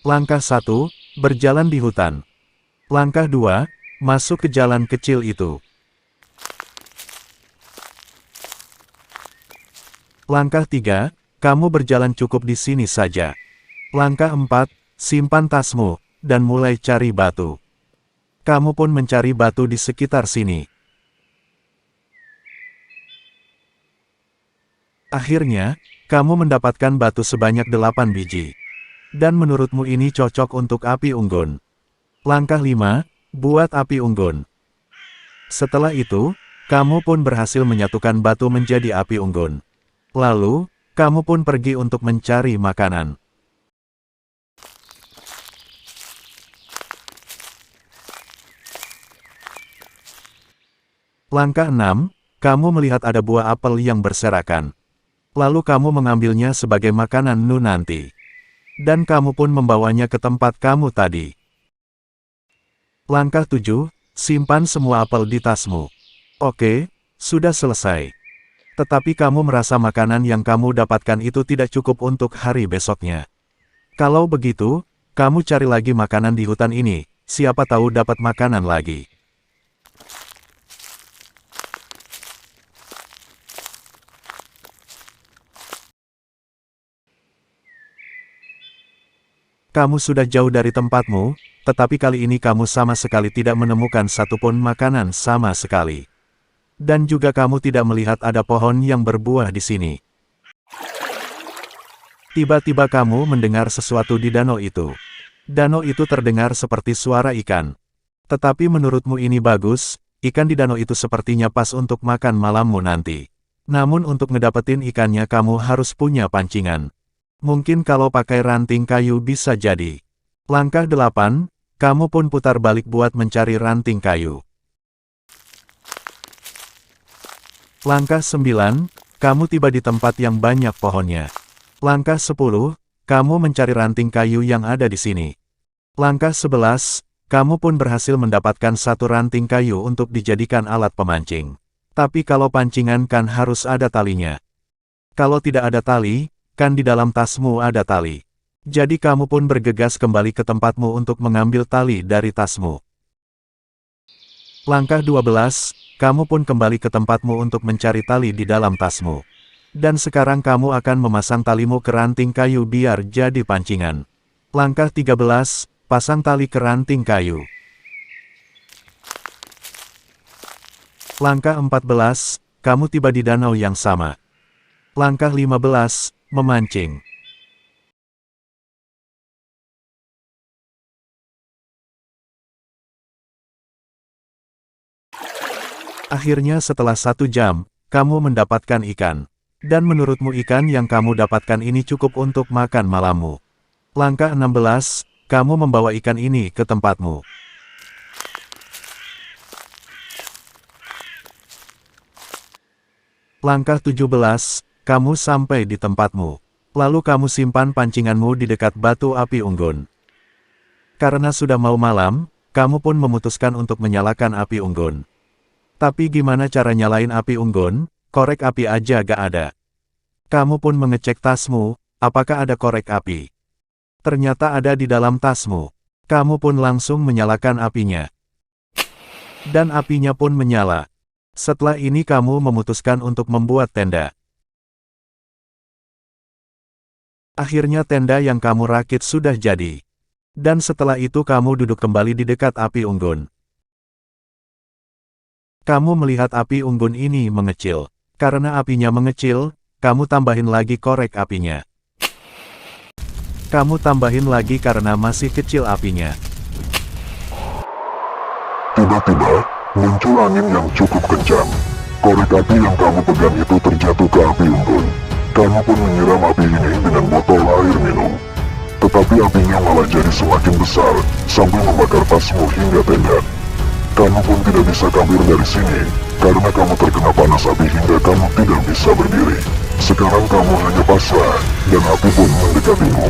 Langkah 1, berjalan di hutan. Langkah 2, masuk ke jalan kecil itu. Langkah 3, kamu berjalan cukup di sini saja. Langkah 4, simpan tasmu, dan mulai cari batu. Kamu pun mencari batu di sekitar sini. Akhirnya, kamu mendapatkan batu sebanyak 8 biji. Dan menurutmu ini cocok untuk api unggun. Langkah 5, buat api unggun. Setelah itu, kamu pun berhasil menyatukan batu menjadi api unggun. Lalu, kamu pun pergi untuk mencari makanan. Langkah 6, kamu melihat ada buah apel yang berserakan. Lalu kamu mengambilnya sebagai makanan nanti. Dan kamu pun membawanya ke tempat kamu tadi. Langkah 7, simpan semua apel di tasmu. Oke, sudah selesai. Tetapi kamu merasa makanan yang kamu dapatkan itu tidak cukup untuk hari besoknya. Kalau begitu, kamu cari lagi makanan di hutan ini, siapa tahu dapat makanan lagi. Kamu sudah jauh dari tempatmu, tetapi kali ini kamu sama sekali tidak menemukan satupun makanan sama sekali. Dan juga kamu tidak melihat ada pohon yang berbuah di sini. Tiba-tiba kamu mendengar sesuatu di danau itu. Danau itu terdengar seperti suara ikan. Tetapi menurutmu ini bagus, ikan di danau itu sepertinya pas untuk makan malammu nanti. Namun untuk ngedapetin ikannya kamu harus punya pancingan. Mungkin kalau pakai ranting kayu bisa jadi. Langkah 8, kamu pun putar balik buat mencari ranting kayu. Langkah 9, kamu tiba di tempat yang banyak pohonnya. Langkah 10, kamu mencari ranting kayu yang ada di sini. Langkah 11, kamu pun berhasil mendapatkan satu ranting kayu untuk dijadikan alat pemancing. Tapi kalau pancingan kan harus ada talinya. Kalau tidak ada tali, kan di dalam tasmu ada tali. Jadi kamu pun bergegas kembali ke tempatmu untuk mengambil tali dari tasmu. Langkah 12, kamu pun kembali ke tempatmu untuk mencari tali di dalam tasmu. Dan sekarang kamu akan memasang talimu ke ranting kayu biar jadi pancingan. Langkah 13, pasang tali ke ranting kayu. Langkah 14, kamu tiba di danau yang sama. Langkah 15, memancing. Akhirnya setelah 1 jam, kamu mendapatkan ikan. Dan menurutmu ikan yang kamu dapatkan ini cukup untuk makan malammu. Langkah 16, kamu membawa ikan ini ke tempatmu. Langkah 17, kamu sampai di tempatmu. Lalu kamu simpan pancinganmu di dekat batu api unggun. Karena sudah mau malam, kamu pun memutuskan untuk menyalakan api unggun. Tapi gimana cara nyalain api unggun? Korek api aja gak ada. Kamu pun mengecek tasmu, apakah ada korek api? Ternyata ada di dalam tasmu. Kamu pun langsung menyalakan apinya. Dan apinya pun menyala. Setelah ini kamu memutuskan untuk membuat tenda. Akhirnya tenda yang kamu rakit sudah jadi. Dan setelah itu kamu duduk kembali di dekat api unggun. Kamu melihat api unggun ini mengecil. Karena apinya mengecil, kamu tambahin lagi korek apinya. Kamu tambahin lagi karena masih kecil apinya. Tiba-tiba, muncul angin yang cukup kencang. Korek api yang kamu pegang itu terjatuh ke api unggun. Kamu pun menyiram api ini dengan botol air minum. Tetapi apinya malah jadi semakin besar, sambil membakar tasmu hingga tenda. Kamu pun tidak bisa kabur dari sini, karena kamu terkena panas api hingga kamu tidak bisa berdiri. Sekarang kamu hanya pasrah, dan api pun mendekatimu.